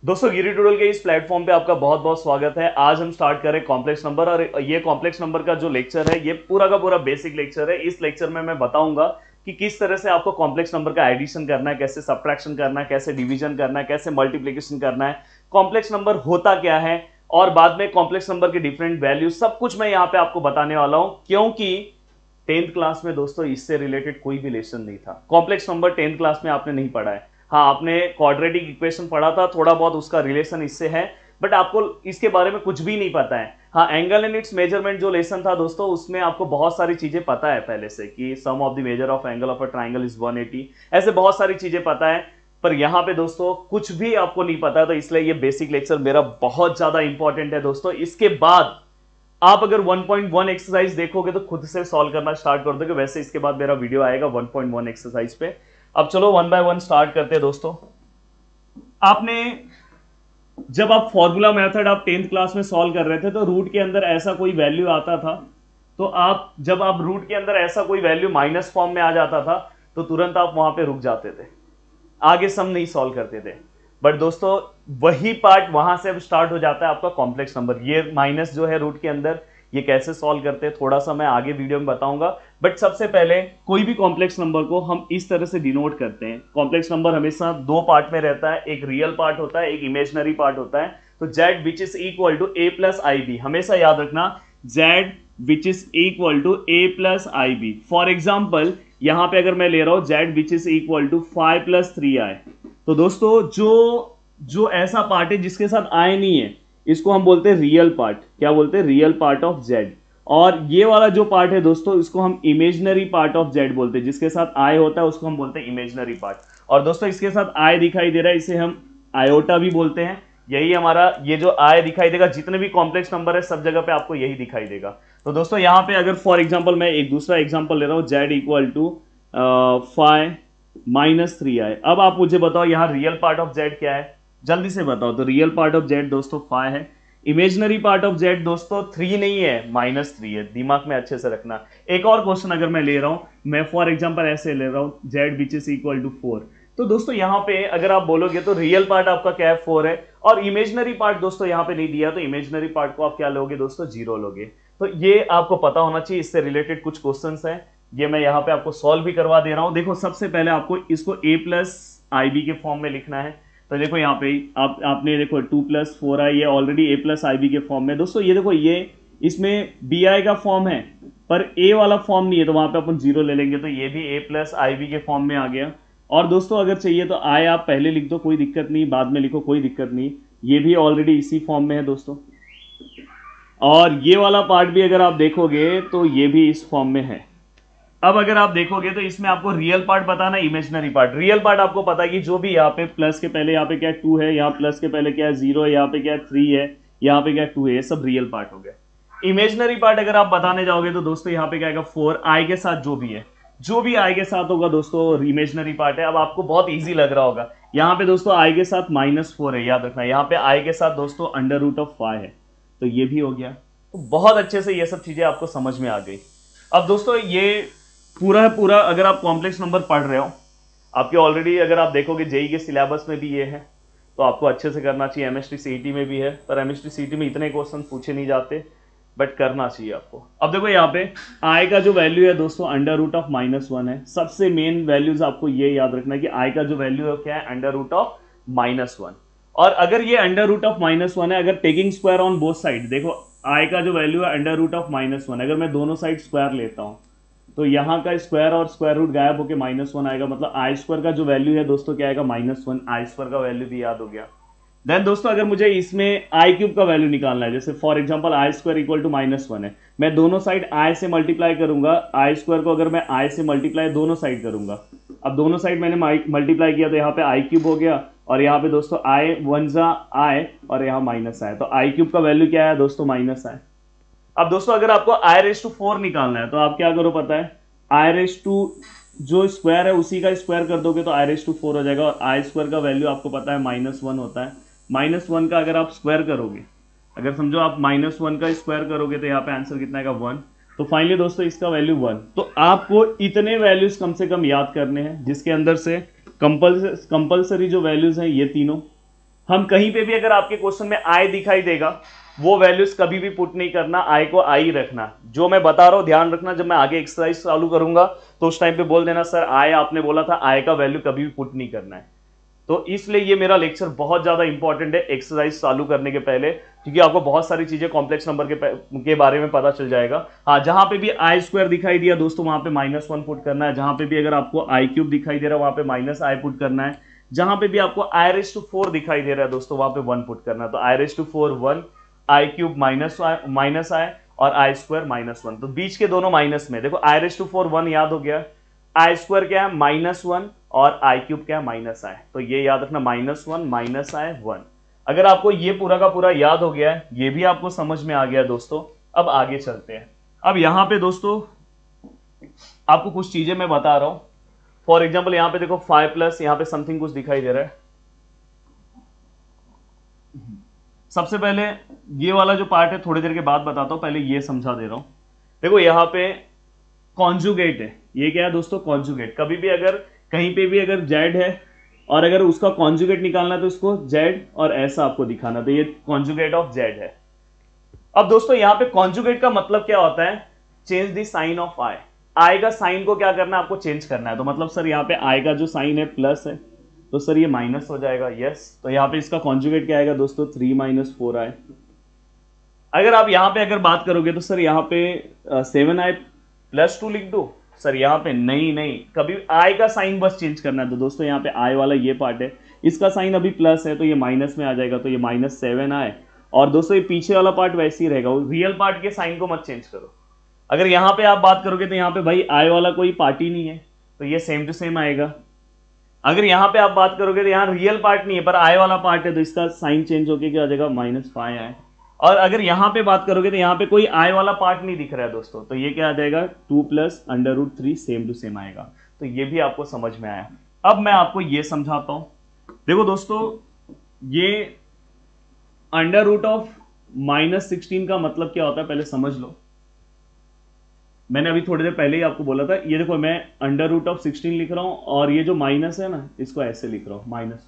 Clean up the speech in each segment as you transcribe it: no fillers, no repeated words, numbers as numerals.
दोस्तों गिरी ट्यूटोरियल के इस प्लेटफॉर्म पे आपका बहुत बहुत स्वागत है। आज हम स्टार्ट करें कॉम्प्लेक्स नंबर और ये कॉम्प्लेक्स नंबर का जो लेक्चर है ये पूरा का पूरा बेसिक लेक्चर है। इस लेक्चर में मैं बताऊंगा कि किस तरह से आपको कॉम्प्लेक्स नंबर का एडिशन करना है, कैसे सब्ट्रैक्शन करना है, कैसे डिवीजन करना है, कैसे मल्टीप्लिकेशन करना है, कॉम्प्लेक्स नंबर होता क्या है और बाद में कॉम्प्लेक्स नंबर के डिफरेंट वैल्यू, सब कुछ मैं यहाँ पे आपको बताने वाला हूं। क्योंकि 10th क्लास में दोस्तों इससे रिलेटेड कोई भी लेसन नहीं था। कॉम्प्लेक्स नंबर 10th क्लास में आपने नहीं पढ़ा है। हाँ, आपने क्वाड्रेटिक इक्वेशन पढ़ा था, थोड़ा बहुत उसका रिलेशन इससे है, बट आपको इसके बारे में कुछ भी नहीं पता है। हाँ, एंगल एंड इट्स मेजरमेंट जो लेसन था दोस्तों, उसमें आपको बहुत सारी चीजें पता है पहले से कि sum of the measure of angle of a triangle is 180, ऐसे बहुत सारी चीजें पता है। पर यहाँ पे दोस्तों कुछ भी आपको नहीं पता है, तो इसलिए ये बेसिक लेक्चर मेरा बहुत ज्यादा इंपॉर्टेंट है दोस्तों। इसके बाद आप अगर 1.1 एक्सरसाइज देखोगे तो खुद से सॉल्व करना स्टार्ट कर दोगे। वैसे इसके बाद मेरा वीडियो आएगा 1.1 एक्सरसाइज पे। अब चलो 1 बाय 1 स्टार्ट करते हैं दोस्तों। आपने जब आप फॉर्मूला मेथड आप 10th क्लास में सॉल्व कर रहे थे तो रूट के अंदर ऐसा कोई वैल्यू आता था, तो आप जब आप रूट के अंदर ऐसा कोई वैल्यू माइनस फॉर्म में आ जाता था तो तुरंत आप वहां पे रुक जाते थे, आगे सम नहीं सॉल्व करते थे। बट दोस्तों वही पार्ट वहां से अब स्टार्ट हो जाता है आपका कॉम्प्लेक्स नंबर। ये माइनस जो है रूट के अंदर, ये कैसे सॉल्व करते हैं थोड़ा सा मैं आगे वीडियो में बताऊंगा। बट सबसे पहले कोई भी कॉम्प्लेक्स नंबर को हम इस तरह से डिनोट करते हैं। कॉम्प्लेक्स नंबर हमेशा दो पार्ट में रहता है, एक रियल पार्ट होता है, एक इमेजनरी पार्ट होता है। तो z which is equal to a plus I B, हमेशा याद रखना z which is equal to a plus I B. For example यहां पे अगर मैं ले रहा हूं z which is equal to 5 plus 3i, तो दोस्तों जो ऐसा पार्ट है जिसके साथ i नहीं है, इसको हम बोलते हैं रियल पार्ट। क्या बोलते हैं? Real part of z। और ये वाला जो पार्ट है दोस्तों, इसको हम इमेजनरी पार्ट ऑफ z बोलते हैं। जिसके साथ i होता है उसको हम बोलते हैं इमेजनरी पार्ट। और दोस्तों इसके साथ i दिखाई दे रहा है, इसे हम आयोटा भी बोलते हैं। यही हमारा ये जो i दिखाई देगा, जितने भी कॉम्प्लेक्स नंबर है सब जगह पे आपको यही दिखाई देगा। तो दोस्तों यहाँ पे अगर फॉर एग्जाम्पल मैं एक दूसरा एग्जाम्पल ले रहा हूँ, z equal to 5 minus 3i। अब आप मुझे बताओ यहाँ रियल पार्ट ऑफ z क्या है, जल्दी से बताओ। तो रियल पार्ट ऑफ z दोस्तों 5 है। इमेजनरी पार्ट ऑफ z दोस्तों 3 नहीं है, -3 है। दिमाग में अच्छे से रखना। एक और क्वेश्चन अगर मैं ले रहा हूं, मैं फॉर एग्जांपल ऐसे ले रहा हूं z which is equal to 4, तो दोस्तों यहां पे अगर आप बोलोगे तो रियल पार्ट आपका क्या है? 4 है। और इमेजनरी पार्ट दोस्तों यहां पे नहीं दिया, तो इमेजनरी पार्ट को आप क्या लोगे दोस्तों? 0 लोगे। तो ये आपको पता होना चाहिए। इससे रिलेटेड कुछ क्वेश्चन हैं, ये मैं यहाँ पे आपको सॉल्व भी करवा दे रहा हूं। देखो सबसे पहले आपको इसको a प्लस आई बी के फॉर्म में लिखना है। तो देखो यहाँ पे आपने देखो 2 प्लस 4i, ये already a plus I B के फॉर्म में। दोस्तों ये देखो, ये इसमें bi का फॉर्म है पर a वाला फॉर्म नहीं है, तो वहां पे अपन 0 ले लेंगे, तो ये भी a प्लस आई बी के फॉर्म में आ गया। और दोस्तों अगर चाहिए तो i आप पहले लिख दो, कोई दिक्कत नहीं, बाद में लिखो कोई दिक्कत नहीं, ये भी ऑलरेडी इसी फॉर्म में है दोस्तों। और ये वाला पार्ट भी अगर आप देखोगे तो ये भी इस फॉर्म में है। अब अगर आप देखोगे तो इसमें आपको रियल पार्ट बताना, इमेजनरी पार्ट। रियल पार्ट आपको पता है कि जो भी यहाँ पे प्लस के पहले यहाँ पे क्या 2 है, यहाँ प्लस के पहले क्या 0 है, यहाँ पे क्या 3 है, यहाँ पे क्या 2 है, ये सब रियल पार्ट हो गया। इमेजनरी पार्ट अगर आप बताने जाओगे तो दोस्तों यहाँ पे क्या आएगा? 4 आई के साथ जो भी है, जो भी आई के साथ होगा दोस्तों इमेजनरी पार्ट है। अब आपको बहुत ईजी लग रहा होगा, यहाँ पे दोस्तों आई के साथ -4 है, याद रखना। यहाँ पे आई के साथ दोस्तों अंडर रूट ऑफ 5 है, तो ये भी हो गया। तो बहुत अच्छे से ये सब चीजें आपको समझ में आ गई। अब दोस्तों ये पूरा अगर आप कॉम्प्लेक्स नंबर पढ़ रहे हो, आपके ऑलरेडी अगर आप देखोगे जेई के सिलेबस में भी ये है, तो आपको अच्छे से करना चाहिए। एमएसटी सीईटी में भी है, पर एमएसटी सीईटी में इतने क्वेश्चन पूछे नहीं जाते, बट करना चाहिए आपको। अब देखो यहाँ पे आई का जो वैल्यू है दोस्तों अंडर रूट ऑफ -1 है। सबसे मेन वैल्यूज आपको ये याद रखना है कि आई का जो वैल्यू है क्या है? Under root of -1। और अगर ये अंडर रूट ऑफ -1 है, अगर taking square on both side, देखो आई का जो वैल्यू है अंडर रूट ऑफ -1, अगर मैं दोनों साइड स्क्वायर लेता हूं तो यहाँ का स्क्वायर और स्क्वायर रूट गायब होकर -1 आएगा। मतलब आई स्क्वायर का जो वैल्यू है दोस्तों क्या आएगा? -1। आई स्क्वायर का वैल्यू भी याद हो गया। देन दोस्तों अगर मुझे इसमें आई क्यूब का वैल्यू निकालना है, जैसे for example I square equal to -1 है, मैं दोनों साइड आई से मल्टीप्लाई करूंगा। आई स्क्वायर को अगर मैं आई से मल्टीप्लाई दोनों साइड करूंगा, अब दोनों साइड मैंने मल्टीप्लाई किया तो यहाँ पे आई क्यूब हो गया, और यहाँ पे दोस्तों आई 1 जा आई और यहाँ माइनस आए, तो आई क्यूब का वैल्यू क्या है दोस्तों? -आए। अब दोस्तों अगर आपको i⁴ निकालना है तो आप क्या करो पता है? जो स्क्वायर है उसी का स्क्वायर कर दोगे तो i⁴ हो जाएगा। और आई स्क्वायर का वैल्यू आपको पता है -1 होता है। -1 का अगर आप स्क्वायर करोगे, अगर समझो आप -1 का स्क्वायर करोगे तो यहाँ पे आंसर कितना आएगा? 1। तो फाइनली दोस्तों इसका वैल्यू 1। तो आपको इतने वैल्यूज कम से कम याद करने हैं, जिसके अंदर से कंपल्सरी जो वैल्यूज हैं ये तीनों, हम कहीं पे भी अगर आपके क्वेश्चन में आई दिखाई देगा, वो वैल्यूज कभी भी पुट नहीं करना, आई को आई रखना। जो मैं बता रहा हूं ध्यान रखना, जब मैं आगे एक्सरसाइज चालू करूंगा तो उस टाइम पे बोल देना सर आई आपने बोला था, आई का वैल्यू कभी भी पुट नहीं करना है। तो इसलिए ये मेरा लेक्चर बहुत ज्यादा इंपॉर्टेंट है एक्सरसाइज चालू करने के पहले, क्योंकि आपको बहुत सारी चीजें कॉम्प्लेक्स नंबर के बारे में पता चल जाएगा। हाँ, जहां पे भी आई स्क्वायर दिखाई दिया दोस्तों वहां पे -1 पुट करना है। जहां पे भी अगर आपको आई क्यूब दिखाई दे रहा है वहां पे -i पुट करना है। जहां पे भी आपको i⁴ दिखाई दे रहा है दोस्तों वहां पे 1 पुट करना है। तो i⁴ 1, आई क्यूब -i और i स्क्वायर -1। तो बीच के दोनों माइनस में देखो, i⁴ 1 याद हो गया, आई स्क्वायर क्या है -1 और आई क्यूब क्या है -i। तो ये याद रखना -1 -i 1। अगर आपको ये पूरा का पूरा याद हो गया है, ये भी आपको समझ में आ गया दोस्तों, अब आगे चलते हैं। अब यहां पे दोस्तों आपको कुछ चीजें मैं बता रहा हूं। फॉर एग्जाम्पल यहां पे देखो 5 प्लस, यहां पे समथिंग कुछ दिखाई दे रहा है। सबसे पहले ये वाला जो पार्ट है थोड़ी देर के बाद बताता हूं, पहले ये समझा दे रहा हूं। देखो यहां पे कॉन्जुगेट है, ये क्या है दोस्तों कॉन्जुगेट। कभी भी अगर कहीं पे भी अगर जेड है और अगर उसका कॉन्जुगेट निकालना है तो इसको जेड और ऐसा आपको दिखाना, तो ये कॉन्जुगेट ऑफ जेड है। अब दोस्तों यहां पे कॉन्जुगेट का मतलब क्या होता है, चेंज द साइन ऑफ आई। आई का साइन को क्या करना है, आपको चेंज करना है। तो मतलब सर यहाँ पे आई का जो साइन है प्लस है, तो सर ये माइनस हो जाएगा। यस, तो यहाँ पे इसका कॉन्जुगेट क्या आएगा दोस्तों 3 - 4i। अगर आप यहाँ पे अगर बात करोगे तो सर यहाँ पे 7i + 2 लिख दो। सर यहाँ पे नहीं, कभी आई का साइन बस चेंज करना है। तो दोस्तों यहाँ पे आई वाला ये पार्ट है, इसका साइन अभी प्लस है तो ये माइनस में आ जाएगा, तो ये -7i। और दोस्तों ये पीछे वाला पार्ट वैसे ही रहेगा, रियल पार्ट के साइन को मत चेंज करो। अगर यहाँ पे आप बात करोगे तो यहाँ पे भाई आई वाला कोई पार्ट ही नहीं है, तो ये सेम टू सेम आएगा। अगर यहाँ पे आप बात करोगे तो यहाँ रियल पार्ट नहीं है पर आई वाला पार्ट है, तो इसका साइन चेंज होके क्या आ जाएगा -5i। और अगर यहाँ पे बात करोगे तो यहाँ पे कोई आई वाला पार्ट नहीं दिख रहा है दोस्तों, तो ये क्या आ जाएगा 2 + √3 सेम टू सेम आएगा। तो ये भी आपको समझ में आया। अब मैं आपको ये समझाता हूं। देखो दोस्तों, ये √−16 का मतलब क्या होता है पहले समझ लो। मैंने अभी थोड़ी देर पहले ही आपको बोला था, ये देखो मैं √16 लिख रहा हूं और ये जो माइनस है ना इसको ऐसे लिख रहा हूं -1।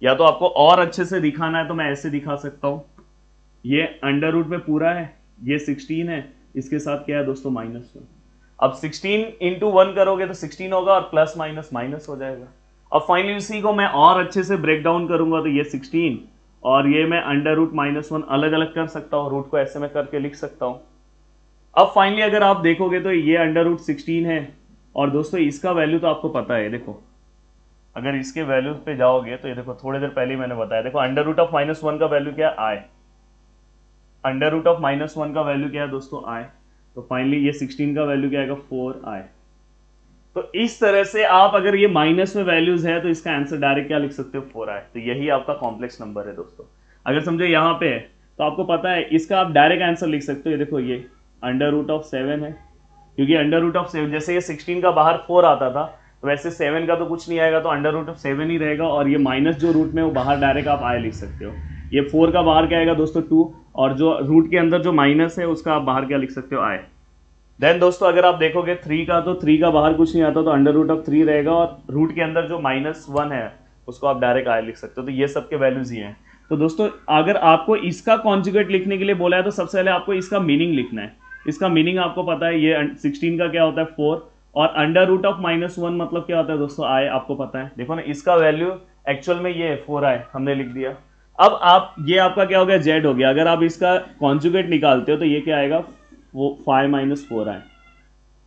या तो आपको और अच्छे से दिखाना है तो मैं ऐसे दिखा सकता हूं, ये अंडर रूट में पूरा है, ये 16 है, इसके साथ क्या है दोस्तों -1। अब 16 × 1 करोगे तो 16 होगा और प्लस माइनस माइनस हो जाएगा। अब फाइनली इसी को मैं और अच्छे से ब्रेक डाउन करूंगा तो ये 16 और ये मैं √-1 अलग अलग कर सकता हूँ, रूट को ऐसे में करके लिख सकता हूँ। अब फाइनली अगर आप देखोगे तो ये √16 है और दोस्तों इसका वैल्यू तो आपको पता है। देखो अगर इसके वैल्यू पे जाओगे तो ये देखो थोड़ी देर पहले ही मैंने बताया, देखो √-1 का वैल्यू क्या है आई, √-1 का वैल्यू क्या है दोस्तों आई। तो फाइनली ये 16 का वैल्यू क्या आएगा 4i। तो इस तरह से आप अगर ये माइनस में वैल्यूज है तो इसका आंसर डायरेक्ट क्या लिख सकते हो 4i। तो यही आपका कॉम्प्लेक्स नंबर है दोस्तों। अगर समझो यहाँ पे है तो आपको पता है इसका आप डायरेक्ट आंसर लिख सकते हो। ये देखो ये √7 है, क्योंकि √7 जैसे ये 16 का बाहर 4 आता था तो वैसे 7 का तो कुछ नहीं आएगा, तो √7 ही रहेगा और ये माइनस जो रूट में वो बाहर डायरेक्ट आप i लिख सकते हो। ये 4 का बाहर क्या आएगा दोस्तों 2 और जो रूट के अंदर जो माइनस है उसका आप बाहर क्या लिख सकते हो i। देन दोस्तों अगर आप देखोगे 3 का, तो 3 का बाहर कुछ नहीं आता तो √3 रहेगा और रूट के अंदर जो -1 है उसको आप डायरेक्ट i लिख सकते हो। तो ये सबके वैल्यूज ये हैं। तो दोस्तों अगर आपको इसका कॉन्जुगेट लिखने के लिए बोला है तो सबसे पहले आपको इसका मीनिंग लिखना है। इसका मीनिंग आपको पता है, ये 16 का क्या होता है 4 और √-1 मतलब क्या होता है दोस्तों i, आपको पता है। देखो ना इसका वैल्यू एक्चुअल में ये 4i हमने लिख दिया। अब आप ये आपका क्या हो गया z हो गया। अगर आप इसका कॉन्जुगेट निकालते हो तो ये क्या आएगा वो 5 - 4i।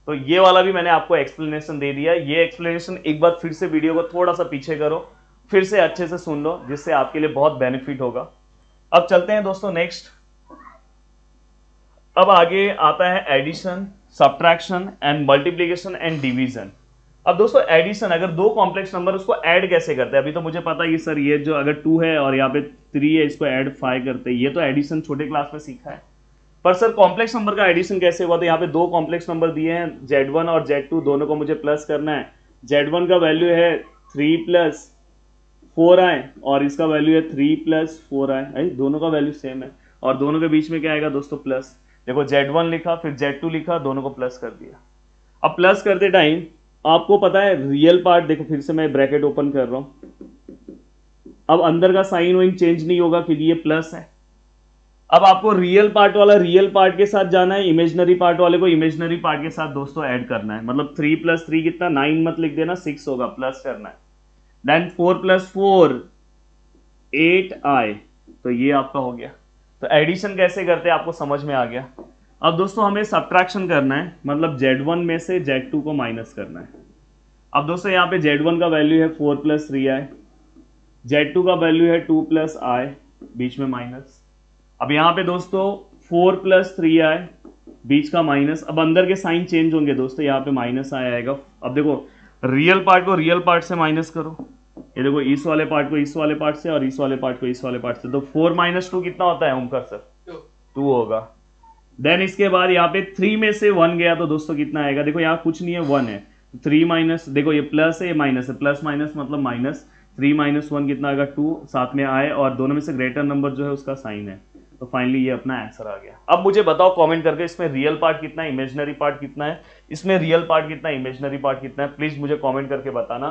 तो ये वाला भी मैंने आपको एक्सप्लेनेशन दे दिया। ये एक्सप्लेनेशन एक बार फिर से वीडियो को थोड़ा सा पीछे करो, फिर से अच्छे से सुन लो, जिससे आपके लिए बहुत बेनिफिट होगा। अब चलते हैं दोस्तों नेक्स्ट। अब आगे आता है addition, subtraction and multiplication and division. अब दोस्तों एडिशन, अगर दो कॉम्प्लेक्स नंबर उसको ऐड कैसे करते हैं। अभी तो मुझे पता है कि सर ये जो अगर 2 है और यहाँ पे 3 है इसको ऐड 5 करते हैं, ये तो एडिशन छोटे क्लास में सीखा है। पर सर कॉम्प्लेक्स नंबर का एडिशन कैसे हुआ। तो यहाँ पे दो कॉम्प्लेक्स नंबर दिए हैं Z1 और Z2, दोनों को मुझे प्लस करना है। Z1 का वैल्यू है 3 + 4i और इसका वैल्यू है 3 + 4i, दोनों का वैल्यू सेम है और दोनों के बीच में क्या आएगा दोस्तों प्लस। देखो Z1 लिखा फिर Z2 लिखा, दोनों को प्लस कर दिया। अब प्लस करते टाइम आपको पता है रियल पार्ट, देखो फिर से मैं ब्रैकेट ओपन कर रहा हूं, अब अंदर का साइन वाइन चेंज नहीं होगा क्योंकि ये प्लस है। अब आपको रियल पार्ट वाला रियल पार्ट के साथ जाना है, इमेजनरी पार्ट वाले को इमेजनरी पार्ट के साथ दोस्तों ऐड करना है। मतलब 3 + 3 कितना, 9 मत लिख देना, 6 होगा, प्लस करना है। देन 4 + 4 8i, तो ये आपका हो गया। तो एडिशन कैसे करते हैं आपको समझ में आ गया। अब दोस्तों हमें सब्ट्रैक्शन करना है, मतलब Z1 में से Z2 को माइनस करना है। अब दोस्तों यहाँ पे Z1 का वैल्यू है 4 + 3i, Z2 का वैल्यू है 2 + i, बीच में माइनस। अब यहाँ पे दोस्तों 4 + 3i, बीच का माइनस। अब अंदर के साइन चेंज होंगे दोस्तों, यहाँ पे माइनस आएगा। अब देखो रियल पार्ट को रियल पार्ट से माइनस करो, ये देखो इस वाले पार्ट को इस वाले पार्ट से और इस वाले पार्ट को इस वाले पार्ट से, तो 4 - 2 कितना होता है ओमकार सर? 2 होगा। देन इसके बाद यहाँ पे 3 में से 1 गया तो दोस्तों कितना आएगा, देखो यहाँ कुछ नहीं है, 1 है। 3 माइनस, देखो ये प्लस है ये माइनस है, प्लस माइनस मतलब माइनस, 3 - 1 कितना आएगा 2, साथ में आए और दोनों में से ग्रेटर नंबर जो है उसका साइन है। तो फाइनली ये अपना आंसर आ गया। अब मुझे बताओ कमेंट करके इसमें रियल पार्ट कितना है, इमेजिनरी पार्ट कितना है, इसमें रियल पार्ट कितना है, इमेजिनरी पार्ट कितना है, प्लीज मुझे कमेंट करके बताना।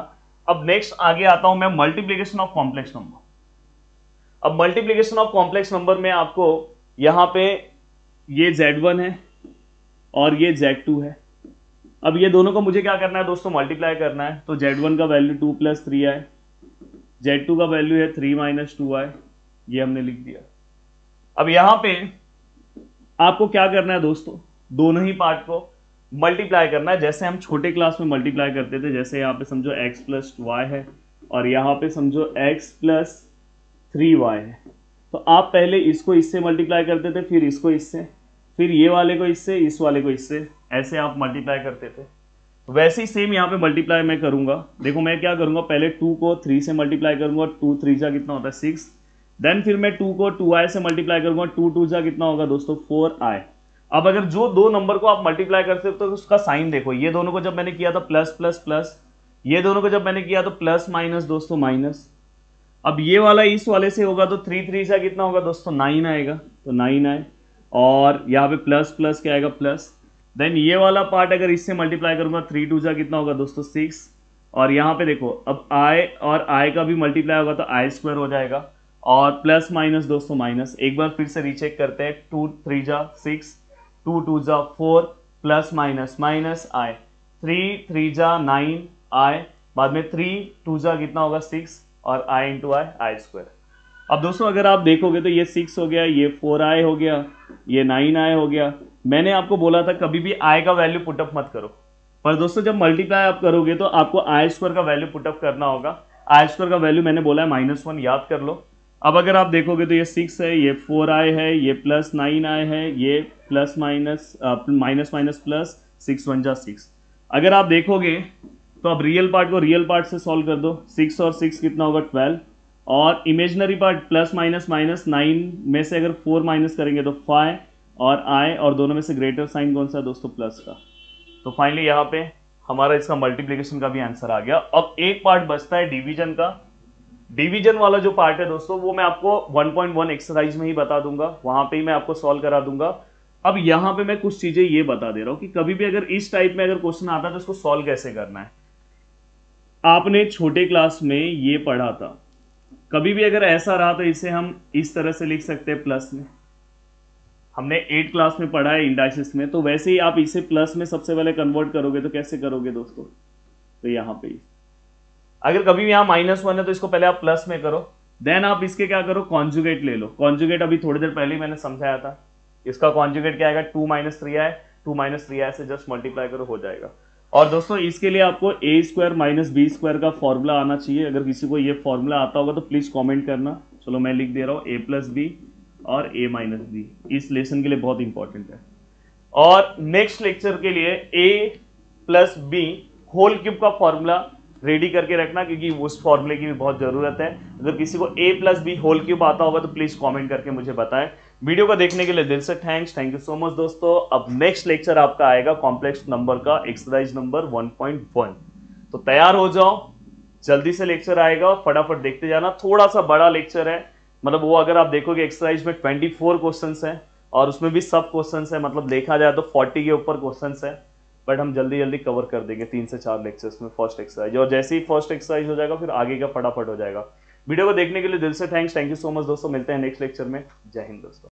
अब नेक्स्ट आगे आता हूं मैं मल्टीप्लिकेशन ऑफ कॉम्प्लेक्स नंबर। अब मल्टीप्लिकेशन ऑफ कॉम्प्लेक्स नंबर में आपको यहां पे ये Z1 है और ये Z2 है। अब ये दोनों को मुझे क्या करना है दोस्तों, मल्टीप्लाई करना है। तो Z1 का वैल्यू 2 + 3i, Z2 का वैल्यू है 3 - 2i, ये हमने लिख दिया। अब यहां पे आपको क्या करना है दोस्तों, दोनों ही पार्ट को मल्टीप्लाई करना है, जैसे हम छोटे क्लास में मल्टीप्लाई करते थे। जैसे यहाँ पे समझो x + 2y है और यहाँ पे समझो x + 3y है। तो आप पहले इसको इससे मल्टीप्लाई करते थे, फिर इसको इससे, फिर ये वाले को इससे, इस वाले को इससे, ऐसे आप मल्टीप्लाई करते थे। वैसे ही सेम यहाँ पे मल्टीप्लाई मैं करूंगा। देखो मैं क्या करूंगा, पहले 2 को 3 से मल्टीप्लाई करूंगा, 2 3 जा कितना होता है 6। देन फिर मैं 2 को 2i से मल्टीप्लाई करूंगा, 2 2 जा कितना होगा दोस्तों 4i। अब अगर जो दो नंबर को आप मल्टीप्लाई करते हो तो उसका साइन देखो, ये दोनों को जब मैंने किया था प्लस प्लस प्लस, ये दोनों को जब मैंने किया तो प्लस माइनस दोस्तों माइनस। अब ये वाला इस वाले से होगा तो 3 3 जा कितना होगा दोस्तों 9 आएगा, तो 9 आए, और यहाँ पे प्लस प्लस क्या आएगा प्लस। देन ये वाला पार्ट अगर इससे मल्टीप्लाई करूंगा 3 2 जा कितना होगा दोस्तों 6, और यहाँ पे देखो अब i और i का भी मल्टीप्लाई होगा तो i² हो जाएगा, और प्लस माइनस दोस्तों माइनस। एक बार फिर से रीचेक करते हैं, 2 3 जा 6, 2 2 जा 4, प्लस माइनस माइनस i, 3 3 जा 9 i, बाद में 3 2 जा कितना होगा 6, और i × i i²। अब दोस्तों अगर आप देखोगे तो ये 6 हो गया, ये 4i हो गया, ये 9i हो गया। मैंने आपको बोला था कभी भी i का वैल्यू पुटअप मत करो, पर दोस्तों जब मल्टीप्लाई आप करोगे तो आपको i² का वैल्यू पुटअप करना होगा। i² का वैल्यू मैंने बोला है -1, याद कर लो। अब अगर आप देखोगे तो ये 6 है, ये 4i है, ये प्लस 9i है, ये plus minus minus minus plus, 6 1 जा 6। अगर आप देखोगे तो अब रियल पार्ट को रियल पार्ट से सॉल्व कर दो, 6 और 6 कितना होगा 12, और imaginary part plus minus minus 9 में से अगर 4 माइनस करेंगे तो 5 और i, और दोनों में से ग्रेटर साइन कौन सा है दोस्तों प्लस का। तो फाइनली यहाँ पे हमारा इसका मल्टीप्लिकेशन का भी आंसर आ गया। अब एक पार्ट बचता है डिवीजन का। डिवीजन वाला जो पार्ट है दोस्तों वो मैं आपको 1.1 एक्सरसाइज में ही बता दूंगा, वहां पे ही मैं आपको सॉल्व करा दूंगा। अब यहाँ पे मैं कुछ चीजें ये बता दे रहा हूँ कि कभी भी अगर इस टाइप में अगर क्वेश्चन आता है तो उसको सॉल्व कैसे करना है। आपने छोटे क्लास में ये पढ़ा था, कभी भी अगर ऐसा रहा तो इसे हम इस तरह से लिख सकते हैं प्लस में। हमने 8 क्लास में पढ़ा है इंडाइसिस में, तो वैसे ही आप इसे प्लस में सबसे पहले कन्वर्ट करोगे तो कैसे करोगे दोस्तों, तो यहाँ पे अगर कभी भी यहाँ -1 है तो इसको पहले आप प्लस में करो, देन आप इसके क्या करो कॉन्जुगेट ले लो। कॉन्जुगेट अभी थोड़ी देर पहले ही मैंने समझाया था, इसका कॉन्जुगेट क्या आएगा 2 - 3i, 2 - 3i से जस्ट मल्टीप्लाई करो हो जाएगा। और दोस्तों इसके लिए आपको a² - b² का फॉर्मूला आना चाहिए। अगर किसी को ये फॉर्मूला आता होगा तो प्लीज कमेंट करना। चलो मैं लिख दे रहा हूँ a + b और a - b, इस लेसन के लिए बहुत इंपॉर्टेंट है। और नेक्स्ट लेक्चर के लिए a + b होल क्यूब का फॉर्मूला रेडी करके रखना, क्योंकि उस फॉर्मूले की भी बहुत जरूरत है। अगर किसी को a + b होल क्यूब आता होगा तो प्लीज कमेंट करके मुझे बताएं। वीडियो को देखने के लिए दिल से थैंक यू सो मच दोस्तों। अब नेक्स्ट लेक्चर आपका आएगा कॉम्प्लेक्स नंबर का एक्सरसाइज नंबर 1.1, तो तैयार हो जाओ, जल्दी से लेक्चर आएगा, फटाफट देखते जाना। थोड़ा सा बड़ा लेक्चर है, मतलब वो अगर आप देखोगे एक्सरसाइज में 24 क्वेश्चंस हैं और उसमें भी सब क्वेश्चंस है, मतलब देखा जाए तो 40 के ऊपर क्वेश्चंस है, बट हम जल्दी जल्दी कवर कर देंगे 3 से 4 लेक्चर्स में फर्स्ट एक्सरसाइज। और जैसे ही फर्स्ट एक्सरसाइज हो जाएगा फिर आगे का फटाफट हो जाएगा। वीडियो को देखने के लिए दिल से थैंक यू सो मच दोस्तों। मिलते हैं नेक्स्ट लेक्चर में। जय हिंद दोस्तों।